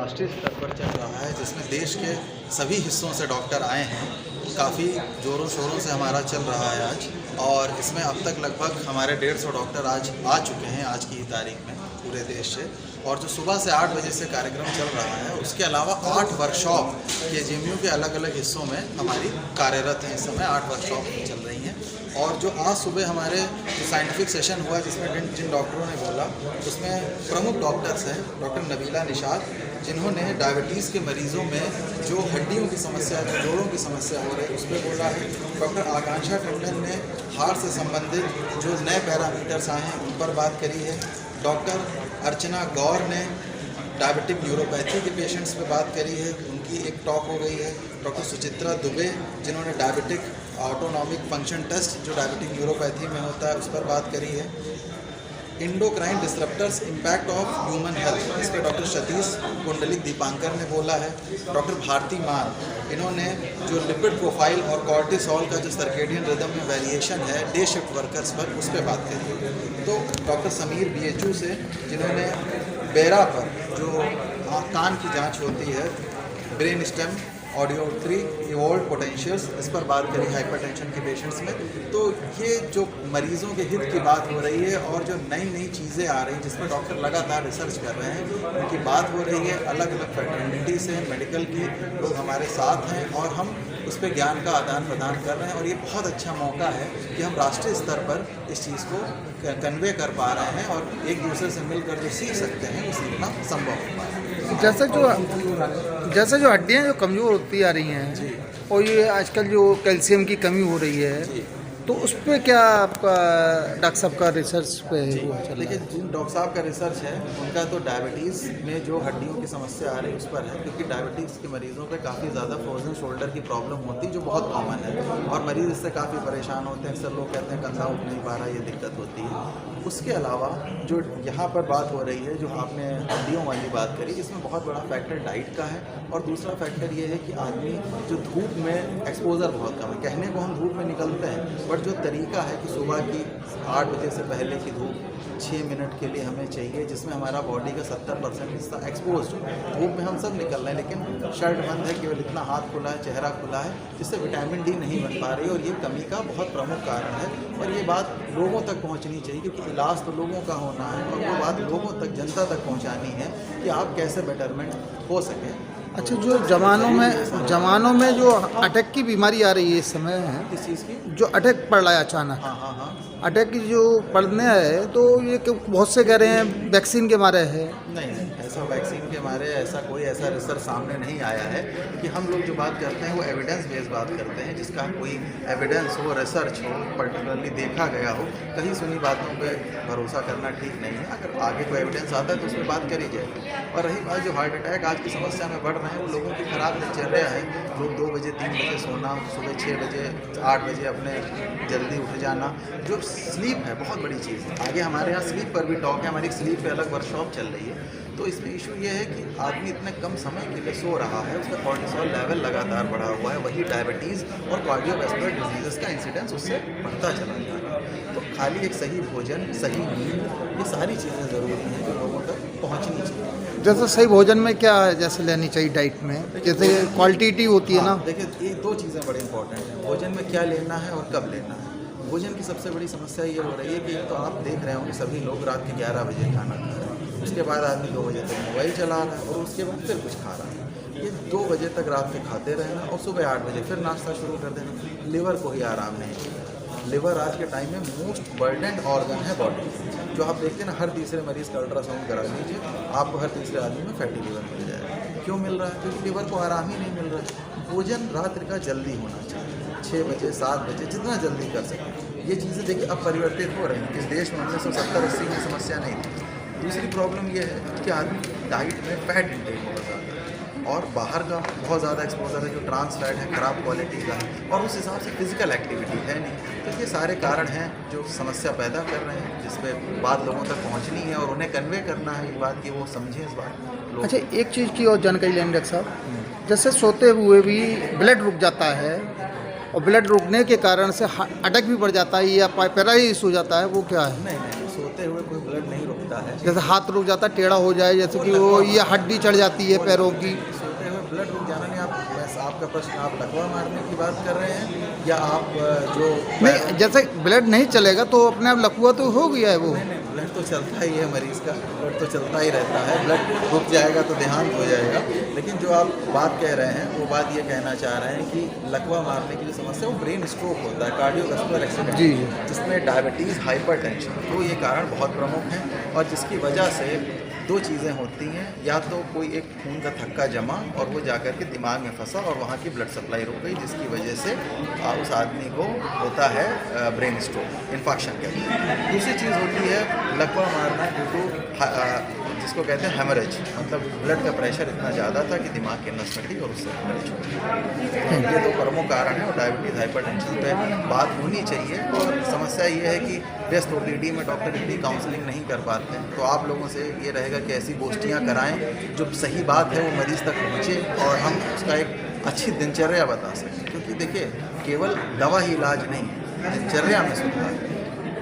राष्ट्रीय स्तर पर चल रहा है, जिसमें देश के सभी हिस्सों से डॉक्टर आए हैं। काफ़ी ज़ोरों शोरों से हमारा चल रहा है आज, और इसमें अब तक लगभग हमारे 150 डॉक्टर आज आ चुके हैं आज की तारीख में पूरे देश से। और जो सुबह से 8 बजे से कार्यक्रम चल रहा है, उसके अलावा 8 वर्कशॉप KGMU के अलग अलग हिस्सों में हमारी कार्यरत हैं। इस समय 8 वर्कशॉप चल रही हैं। और जो आज सुबह हमारे जो साइंटिफिक सेशन हुआ, जिसमें जिन डॉक्टरों ने बोला, उसमें प्रमुख डॉक्टर्स हैं डॉक्टर नबीला निशात, जिन्होंने डायबिटीज़ के मरीज़ों में जो हड्डियों की समस्या, जो जोड़ों की समस्या हो रही है, उस पर बोला है। डॉक्टर आकांक्षा टंडन ने हार्ट से संबंधित जो नए पैरामीटर्स आए हैं उन पर बात करी है। डॉक्टर अर्चना गौर ने डायबिटिक न्यूरोपैथी के पेशेंट्स पे बात करी है, उनकी एक टॉक हो गई है। डॉक्टर सुचित्रा दुबे, जिन्होंने डायबिटिक ऑटोनॉमिक फंक्शन टेस्ट जो डायबिटिक न्यूरोपैथी में होता है, उस पर बात करी है। Endocrine disruptors impact of human health, इस पर डॉक्टर सतीश कुंडलिक दीपांकर ने बोला है। डॉक्टर भारती मान, इन्होंने जो लिपिड प्रोफाइल और कॉर्टिसोल का जो सर्केडियन रिदम में वेरिएशन है डे शिफ्ट वर्कर्स पर, उस पर बात करी है। तो डॉक्टर समीर BHU से, जिन्होंने बेरा पर जो कान की जांच होती है, ब्रेन स्टेम ऑडियोट्री इवॉल्व पोटेंशियल्स, इस पर बात करी हाइपरटेंशन के पेशेंट्स में। तो ये जो मरीज़ों के हित की बात हो रही है और जो नई नई चीज़ें आ रही हैं, जिसमें डॉक्टर लगातार रिसर्च कर रहे हैं, उनकी बात हो रही है। अलग अलग फैटर्निटी से मेडिकल की लोग हमारे साथ हैं और हम उस पर ज्ञान का आदान प्रदान कर रहे हैं। और ये बहुत अच्छा मौका है कि हम राष्ट्रीय स्तर पर इस चीज़ को कन्वे कर पा रहे हैं और एक दूसरे से मिलकर जो सीख सकते हैं वो सीखना संभव हो पा रहा है। जैसे जो हड्डियाँ जो कमज़ोर होती आ रही हैं, और ये आजकल जो कैल्शियम की कमी हो रही है, तो उस पर क्या आपका डॉक्टर साहब का रिसर्च पे हुआ चल रहा है? देखिए, जिन डॉक्टर साहब का रिसर्च है उनका तो डायबिटीज़ में जो हड्डियों की समस्या आ रही है उस पर है, क्योंकि डायबिटीज़ के मरीज़ों पे काफ़ी ज़्यादा फ्रोजन शोल्डर की प्रॉब्लम होती है, जो बहुत कॉमन है और मरीज़ इससे काफ़ी परेशान होते हैं। अक्सर लोग कहते हैं कंधा उठ नहीं पा रहा, ये दिक्कत होती है। उसके अलावा जो यहाँ पर बात हो रही है, जो आपने हड्डियों वाली बात करी, इसमें बहुत बड़ा फैक्टर डाइट का है। और दूसरा फैक्टर ये है कि आदमी जो धूप में एक्सपोजर बहुत कम है। कहने को हम धूप में निकलते हैं, बट जो तरीका है कि सुबह की 8 बजे से पहले की धूप 6 मिनट के लिए हमें चाहिए, जिसमें हमारा बॉडी का 70% हिस्सा एक्सपोज हो। धूप में हम सब निकल रहे हैं, लेकिन शर्ट बंद है, केवल इतना हाथ खुला है, चेहरा खुला है, जिससे विटामिन D नहीं बन पा रही है। और ये कमी का बहुत प्रमुख कारण है और ये बात लोगों तक पहुंचनी चाहिए, क्योंकि इलाज तो लोगों का होना है और वो बात लोगों तक, जनता तक पहुंचानी है कि आप कैसे बेटरमेंट हो सके। अच्छा, जो जवानों में जो अटैक की बीमारी आ रही है इस समय है, किस चीज़ की? जो अटैक पड़ रहा है अचानक, हाँ। अटैक की जो पड़ने है, तो ये बहुत से कह रहे हैं वैक्सीन के मारे है। नहीं, ऐसा वैक्सीन के मारे कोई ऐसा रिसर्च सामने नहीं आया है कि हम लोग जो बात करते हैं वो एविडेंस बेस्ड बात करते हैं, जिसका कोई एविडेंस हो, रिसर्च हो, पर्टिकुलरली देखा गया हो। कहीं सुनी बातों पे भरोसा करना ठीक नहीं है। अगर आगे कोई एविडेंस आता है तो उस पर बात करी जाएगी। और रही बात जो हार्ट अटैक आज की समस्या में बढ़ रहे हैं, वो लोगों की खराब दिनचर्या है। लोग 2 बजे 3 बजे सोना, सुबह 6 बजे 8 बजे अपने जल्दी उठ जाना, जो स्लीप है बहुत बड़ी चीज़ है। आगे हमारे यहाँ स्लीप पर भी टॉक है, हमारी स्लीप पे अलग वर्कशॉप चल रही है। तो इसमें इशू ये है कि आदमी इतने कम समय के लिए सो रहा है, उसका कॉर्टिसोल लेवल लगातार बढ़ा हुआ है। वही डायबिटीज़ और कार्डियोवैस्कुलर डिजीज़ का इंसिडेंस उससे बढ़ता चला जा रहा है। तो खाली एक सही भोजन, सही नींद, ये सारी चीज़ें ज़रूरी हैं जो लोगों तक पहुँचनी चाहिए। जैसे सही भोजन में क्या जैसे लेनी चाहिए डाइट में, जैसे क्वालिटी होती है ना? देखिए, ये 2 चीज़ें बड़ी इंपॉर्टेंट हैं, भोजन में क्या लेना है और कब लेना है। भोजन की सबसे बड़ी समस्या ये हो रही है कि तो आप देख रहे होंगे सभी लोग रात के 11 बजे खाना खा रहे हैं, उसके बाद आदमी 2 बजे तक मोबाइल चला रहा है और उसके बाद फिर कुछ खा रहा है। ये 2 बजे तक रात के खाते रहना और सुबह 8 बजे फिर नाश्ता शुरू कर देना। लिवर को ही आराम नहीं मिलता। लिवर आज के टाइम में मोस्ट बर्डन्ड ऑर्गन है बॉडी, जो आप देखते हैं ना, हर तीसरे मरीज़ का अल्ट्रासाउंड करा लीजिए, आपको हर तीसरे आदमी में फैटी लिवर मिल जाएगा। क्यों मिल रहा है? क्योंकि लिवर को आराम ही नहीं मिल रहा है। भोजन रात्रि का जल्दी होना चाहिए, 6 बजे 7 बजे, जितना जल्दी कर सकें। ये चीज़ें देखिए अब परिवर्तित हो रही हैं। इस देश में 1970-80 में समस्या नहीं थी। दूसरी प्रॉब्लम ये है कि आदमी डाइट में फैट इंटेक बहुत ज़्यादा है और बाहर का बहुत ज़्यादा एक्सपोजर है, जो ट्रांस फैट है, ख़राब क्वालिटी का है, और उस हिसाब से फिजिकल एक्टिविटी है नहीं। तो ये सारे कारण हैं जो समस्या पैदा कर रहे हैं, जिस पे बात लोगों तक पहुंचनी है और उन्हें कन्वे करना है, ये बात कि वो समझें इस बात। अच्छा, एक चीज़ की और जानकारी लेंगे डॉक्टर साहब, जैसे सोते हुए भी ब्लड रुक जाता है और ब्लड रुकने के कारण से अटैक भी बढ़ जाता है या पैरालिसिस हो जाता है, वो क्या है? नहीं, सोते हुए कोई ब्लड नहीं रुकता है। जैसे हाथ रुक जाता है, टेढ़ा हो जाए, जैसे कि वो ये हड्डी चढ़ जाती है पैरों की। सोते हुए ब्लड रुक जाना नहीं, आप बस आपका प्रश्न, आप लकवा मारने की बात कर रहे हैं या आप जो नहीं, जैसे ब्लड नहीं चलेगा तो अपने आप लकवा तो हो गया है वो। नहीं, ब्लड तो चलता ही है मरीज़ का, ब्लड तो चलता ही रहता है। ब्लड रुक जाएगा तो देहांत हो जाएगा। लेकिन जो आप बात कह रहे हैं वो बात ये कहना चाह रहे हैं कि लकवा मारने की जो समस्या है वो ब्रेन स्ट्रोक होता है, कार्डियोवैस्कुलर एक्सीडेंट, जी। जिसमें डायबिटीज़, हाइपरटेंशन, तो ये कारण बहुत प्रमुख हैं। और जिसकी वजह से दो चीज़ें होती हैं, या तो कोई एक खून का थक्का जमा और वो जाकर के दिमाग में फंसा और वहाँ की ब्लड सप्लाई रुक गई, जिसकी वजह से उस आदमी को होता है ब्रेन स्ट्रोक, इन्फेक्शन कहते हैं। दूसरी चीज़ होती है लकवा मारना ड्यू टू जिसको कहते हैं हेमरेज, मतलब ब्लड का प्रेशर इतना ज़्यादा था कि दिमाग की नस में गई और उससे हेमरेज हो गई। ये दो प्रमुख कारण है और डायबिटीज़, हाइपरटेंशन पे बात होनी चाहिए। और समस्या ये है कि व्यस्त ओपीडी में डॉक्टर इतनी काउंसलिंग नहीं कर पाते हैं, तो आप लोगों से ये रहेगा कि ऐसी गोष्ठियाँ कराएं जो सही बात है वो मरीज़ तक पहुँचे और हम उसका एक अच्छी दिनचर्या बता सकें। क्योंकि देखिए, केवल दवा ही इलाज नहीं है, दिनचर्या में सुधार,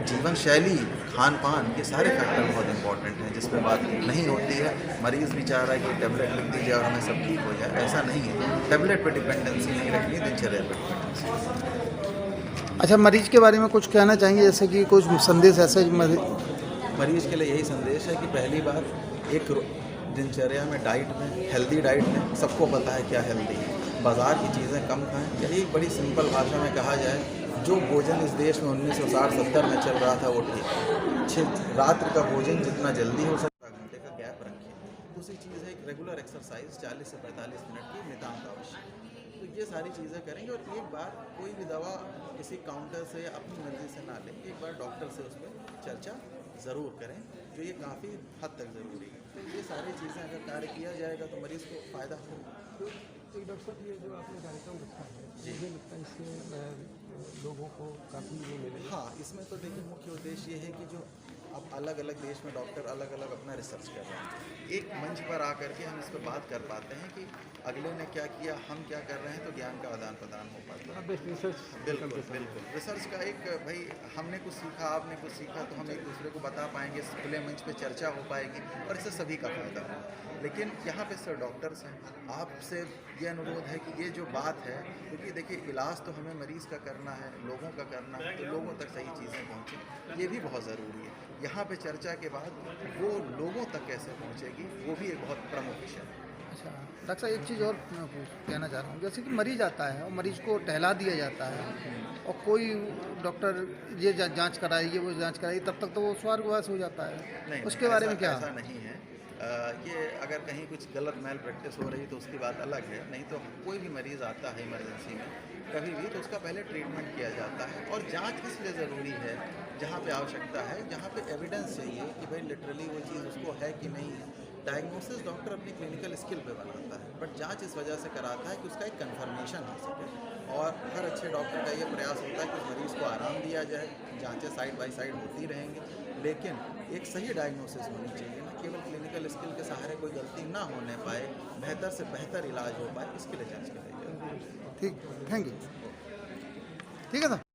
जीवन शैली, खान पान, ये सारे फैक्टर बहुत इंपॉर्टेंट हैं जिसमें बात नहीं होती है। मरीज़ भी चाह रहा है कि टेबलेट लिख दीजिए और हमें सब ठीक हो जाए, ऐसा नहीं है। टेबलेट पे डिपेंडेंसी नहीं रखनी, दिनचर्या पे डिपेंडेंसी। अच्छा, मरीज के बारे में कुछ कहना चाहेंगे, जैसे कि कुछ संदेश ऐसे मरीज़ के लिए यही संदेश है कि पहली बात, एक दिनचर्या में, डाइट में, हेल्दी डाइट में, सबको पता है क्या हेल्दी है, बाज़ार की चीज़ें कम खाएं। यही एक बड़ी सिंपल भाषा में कहा जाए, जो भोजन इस देश में 1960-70 में चल रहा था वो ठीक। रात्रि का भोजन जितना जल्दी हो सकता, घंटे का गैप रखिए। दूसरी चीज़ है एक रेगुलर एक्सरसाइज 40 से 45 मिनट की नितांत आवश्यक। तो ये सारी चीज़ें करेंगे और एक बार कोई भी दवा किसी काउंटर से अपनी मर्जी से ना लें, एक बार डॉक्टर से उस पर चर्चा ज़रूर करें, जो ये काफ़ी हद तक ज़रूरी है। तो ये सारी चीज़ें अगर कार्य किया जाएगा तो मरीज़ को फ़ायदा होगा। तो डॉक्टर साहब, ये जो आपने कार्यक्रम रखा है, मुझे लगता है इससे लोगों को काफ़ी वो मिलेगा। हाँ, इसमें तो देखिए मुख्य उद्देश्य ये है कि जो अब अलग अलग देश में डॉक्टर अलग अलग अपना रिसर्च कर रहे हैं, एक मंच पर आकर के हम इस पर बात कर पाते हैं कि अगले ने क्या किया, हम क्या कर रहे हैं, तो ज्ञान का आदान प्रदान हो पाता है। Best research. बिल्कुल बिल्कुल, रिसर्च का एक, भाई हमने कुछ सीखा, आपने कुछ सीखा, तो हम एक दूसरे को बता पाएंगे, खुले मंच पे चर्चा हो पाएगी और इससे सभी का फायदा होगा। लेकिन यहाँ पे सर डॉक्टर्स हैं, आपसे ये अनुरोध है कि ये जो बात है, क्योंकि देखिए इलाज तो हमें मरीज़ का करना है, लोगों का करना है, तो लोगों तक सही चीज़ें पहुँचें, ये भी बहुत ज़रूरी है। यहाँ पे चर्चा के बाद वो लोगों तक कैसे पहुँचेगी, वो भी एक बहुत प्रमुख विषय है। अच्छा डॉक्टर साहब, एक चीज़ और मैं कहना चाह रहा हूँ, जैसे कि मरीज आता है और मरीज को टहला दिया जाता है और कोई डॉक्टर ये जांच कराइए, वो जांच कराइए, तब तक तो वो स्वर्गवास हो जाता है। नहीं, उसके बारे में क्या? ऐसा नहीं है। ये अगर कहीं कुछ गलत मैल प्रैक्टिस हो रही तो उसकी बात अलग है, नहीं तो कोई भी मरीज़ आता है इमरजेंसी में कभी भी, तो उसका पहले ट्रीटमेंट किया जाता है। और जांच इसलिए ज़रूरी है जहाँ पे आवश्यकता है, जहाँ पे एविडेंस चाहिए कि भाई लिटरली वो चीज़ उसको है कि नहीं है। डायग्नोसिस डॉक्टर अपनी क्लिनिकल स्किल पे बनाता है, बट जांच इस वजह से कराता है कि उसका एक कन्फर्मेशन हो सके। और हर अच्छे डॉक्टर का ये प्रयास होता है कि उस मरीज़ को आराम दिया जाए। जांचें साइड बाय साइड होती रहेंगी, लेकिन एक सही डायग्नोसिस होनी चाहिए, ना केवल क्लिनिकल स्किल के सहारे कोई गलती ना होने पाए, बेहतर से बेहतर इलाज हो पाए, इसके लिए जांच कराई जाए। ठीक, थैंक यू। ठीक है सर।